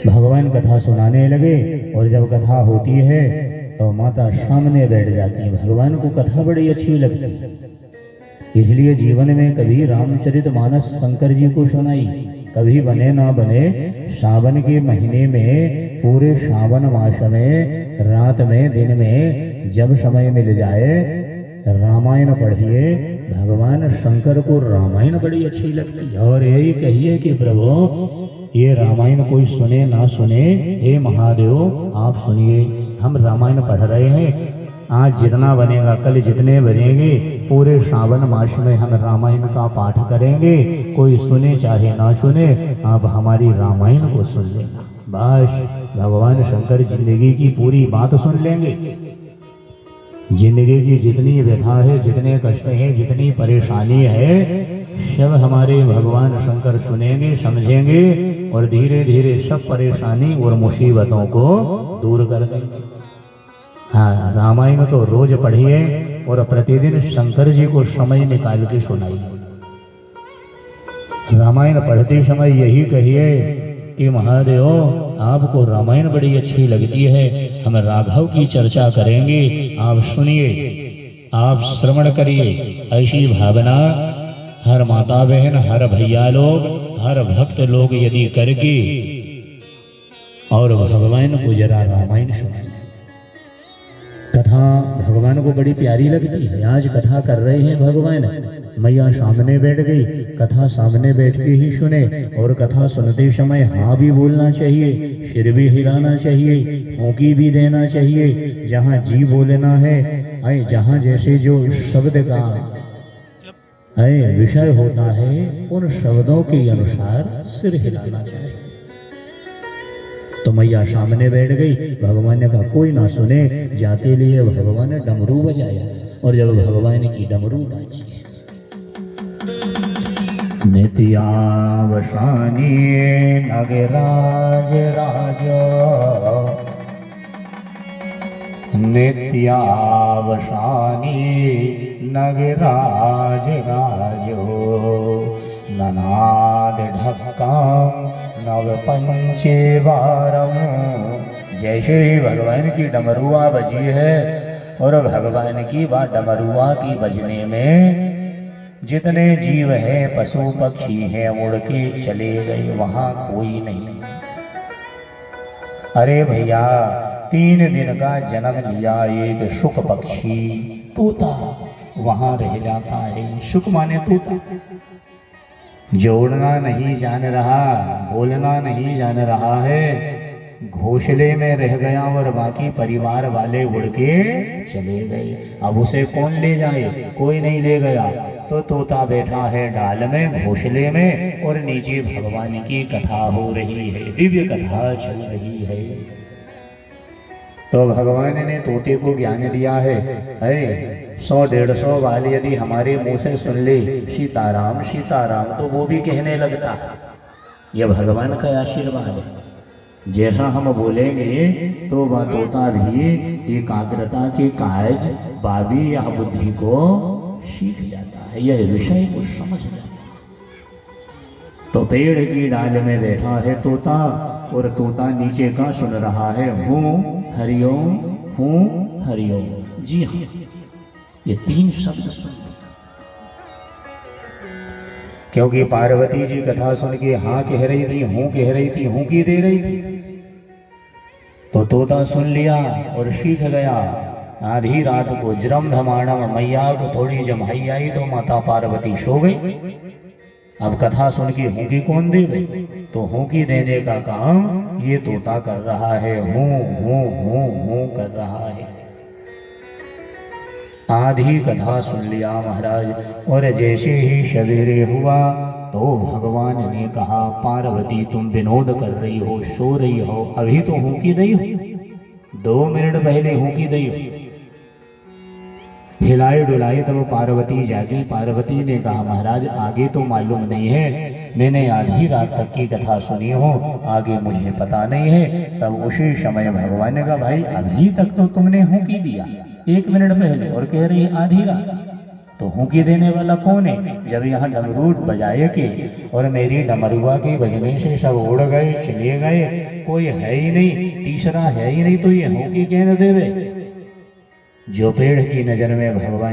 भगवान कथा सुनाने लगे और जब कथा होती है तो माता सामने बैठ जाती है। भगवान को कथा बड़ी अच्छी लगती है, इसलिए जीवन में कभी रामचरितमानस शंकर जी को सुनाई, कभी बने ना बने सावन के महीने में, पूरे सावन मास में, रात में दिन में जब समय मिल जाए रामायण पढ़िए। भगवान शंकर को रामायण बड़ी अच्छी लगती है और यही कहिए कि प्रभु ये रामायण कोई सुने ना सुने, हे महादेव आप सुनिए, हम रामायण पढ़ रहे हैं, आज जितना बनेगा कल जितने बनेंगे, पूरे सावन मास में हम रामायण का पाठ करेंगे, कोई सुने चाहे ना सुने, आप हमारी रामायण को सुन लेना। बस भगवान शंकर जिंदगी की पूरी बात सुन लेंगे, जिंदगी की जितनी व्यथा है, जितने कष्ट हैं, जितनी परेशानी है, सब हमारे भगवान शंकर सुनेंगे, समझेंगे और धीरे धीरे सब परेशानी और मुसीबतों को दूर कर देंगे। हाँ, रामायण तो रोज पढ़िए और प्रतिदिन शंकर जी को समय निकाल के सुनाइए। रामायण पढ़ते समय यही कहिए कि महादेव आपको रामायण बड़ी अच्छी लगती है, हम राघव की चर्चा करेंगे, आप सुनिए, आप श्रवण करिए। ऐसी भावना हर माता बहन, हर भैया लोग, हर भक्त लोग यदि करके और भगवान को जरा रामायण सुनाए। कथा भगवान को बड़ी प्यारी लगती है। आज कथा कर रहे हैं भगवान, मैया सामने बैठ गई, कथा सामने बैठ के ही सुने और कथा सुनते समय हाँ भी बोलना चाहिए, सिर भी हिलाना चाहिए, होंकी भी देना चाहिए, जहाँ जी बोलना है, जहाँ जैसे जो शब्द का विषय होता है उन शब्दों के अनुसार सिर हिलाना चाहिए। तो मैया सामने बैठ गई, भगवान ने कहा कोई ना सुने, जाके लिए भगवान ने डमरू बजाया और जब भगवान की डमरू बाजी, नित्यावसानी नगराज राजो, नित्यावसानी नगराज राजो, ननाद ढक्का नव पंचे वारम। जैसे ही भगवान की डमरुआ बजी है और भगवान की बा डमरुआ की बजने में जितने जीव हैं, पशु पक्षी हैं, उड़ के चले गए, वहां कोई नहीं। अरे भैया 3 दिन का जन्म लिया एक शुक पक्षी तोता वहां रह जाता है। शुक माने तोता, जोड़ना नहीं जान रहा, बोलना नहीं जान रहा है, घोंसले में रह गया और बाकी परिवार वाले उड़ के चले गए। अब उसे कौन ले जाए, कोई नहीं ले गया, तो तोता बैठा है डाल में, घोंसले में, और नीचे भगवान की कथा हो रही है, दिव्य कथा चल रही है। तो भगवान ने तोते को ज्ञान दिया है 100-150 बार यदि हमारे मुंह से सुन ले सीताराम सीताराम, तो वो भी कहने लगता। यह भगवान का आशीर्वाद है। जैसा हम बोलेंगे तो वह तोता भी एकाग्रता के काज बाबी या बुद्धि को सीख जाता है, यह विषय को समझ जाता है। तो पेड़ की डाल में बैठा है तोता और तोता नीचे का सुन रहा है, हूँ हरिओम, हूँ हरिओम। जी हाँ, ये 3 शब्द सुन, क्योंकि पार्वती जी कथा सुन के हाँ कह रही थी, हूँ कह रही थी, हूँ की दे रही थी, तो तोता सुन लिया और सीख गया। आधी रात को जरम धमाणम मैया को थोड़ी जमाई आई तो माता पार्वती सो गई। अब कथा सुन के हूँ कौन दे गई, तो हूँ देने का काम ये तोता कर रहा है, हूँ हूँ हूँ हूँ कर रहा है। आधी कथा सुन लिया महाराज, और जैसे ही सवेरे हुआ तो भगवान ने कहा पार्वती तुम विनोद कर रही हो, सो रही हो, अभी तो हूँ की दई हो, 2 मिनट पहले हूँ की दई हो। हिलाए डुलाए तब पार्वती जागी। पार्वती ने कहा महाराज आगे तो मालूम नहीं है, मैंने आधी रात तक की कथा सुनी हो, आगे मुझे पता नहीं है। तब उसी समय भगवान ने कहा भाई अभी तक तो तुमने हूँ की दिया 1 मिनट पहले और कह रही आधी रात। तो हुकी देने वाला कौन है? जब यहाँ डमरूट बजाए के और मेरी डमरुआ के बजने से सब उड़ गए, चले गए, कोई है ही नहीं, तीसरा है ही नहीं, तो ये हुकी कहने देवे। जो पेड़ की नजर में भगवान